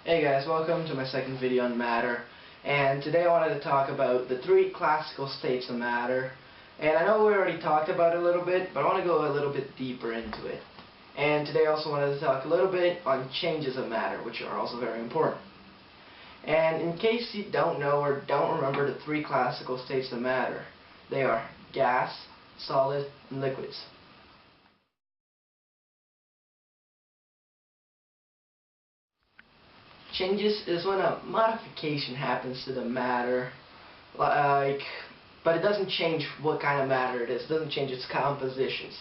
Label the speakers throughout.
Speaker 1: Hey guys, welcome to my second video on matter. And today I wanted to talk about the three classical states of matter. And I know we already talked about it a little bit, but I want to go a little bit deeper into it. And today I also wanted to talk a little bit on changes of matter, which are also very important. And in case you don't know or don't remember the three classical states of matter, they are gas, solid, and liquids. Changes is when a modification happens to the matter, but it doesn't change what kind of matter it is. It doesn't change its compositions.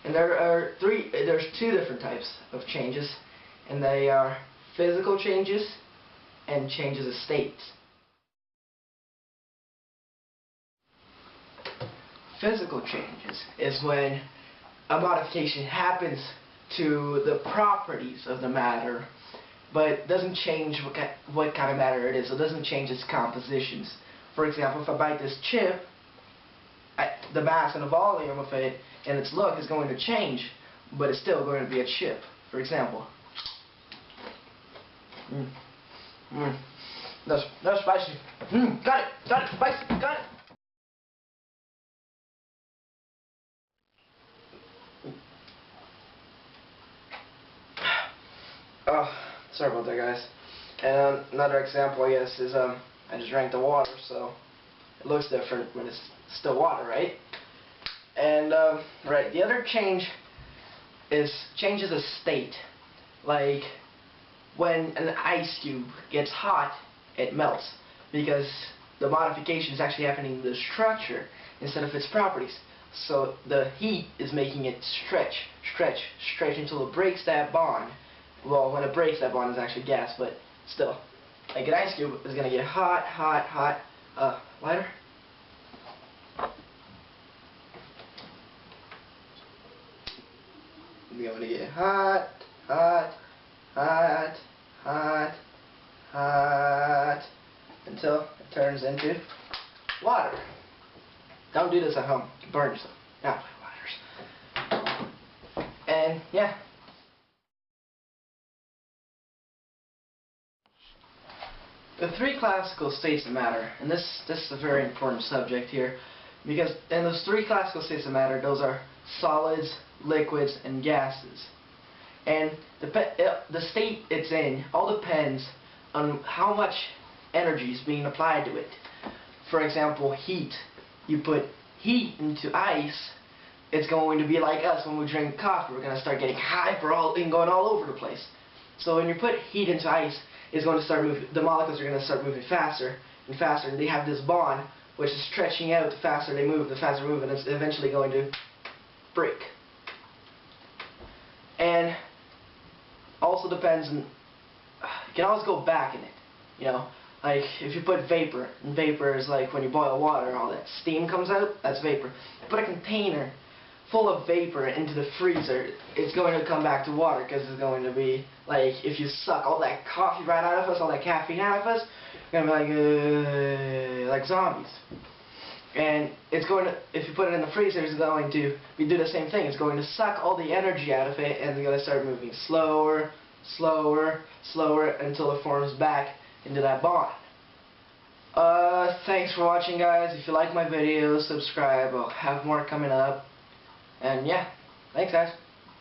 Speaker 1: And there's two different types of changes, and they are physical changes and changes of states. Physical changes is when a modification happens to the properties of the matter, but it doesn't change what kind of matter it is. It doesn't change its compositions. For example, if I bite this chip, the mass and the volume of it and its look is going to change, but it's still going to be a chip. For example, that's spicy. Got it, spicy, got it. Oh, sorry about that, guys. And another example, I guess, is I just drank the water, so it looks different when it's still water, right? And right, the other change is changes of state. Like when an ice cube gets hot, it melts because the modification is actually happening in the structure instead of its properties. So the heat is making it stretch until it breaks that bond. Well, when it breaks, that bond is actually gas, but still, like an ice cube is going to get hot. Lighter? It's going to get hot, until it turns into water. Don't do this at home. You burn yourself. Now, lighters. And yeah. The three classical states of matter, and this is a very important subject here, because in those three classical states of matter, those are solids, liquids, and gases. And the state it's in all depends on how much energy is being applied to it. For example, heat. You put heat into ice, it's going to be like us when we drink coffee. We're going to start getting hyper and going all over the place. So when you put heat into ice, it's going to start moving. The molecules are going to start moving faster and faster, and they have this bond which is stretching out. The faster they move, and it's eventually going to break. And also depends on, you can always go back in it, you know, like if you put vapor, and vapor is like when you boil water, all that steam comes out, that's vapor. You put a container full of vapor into the freezer, it's going to come back to water, because it's going to be like if you suck all that coffee right out of us, all that caffeine out of us, we're going to be like zombies. And it's going to, if you put it in the freezer, it's going to do the same thing. It's going to suck all the energy out of it, and it's going to start moving slower until it forms back into that bond. Thanks for watching, guys. If you like my videos, subscribe. I'll have more coming up. And yeah, thanks, guys.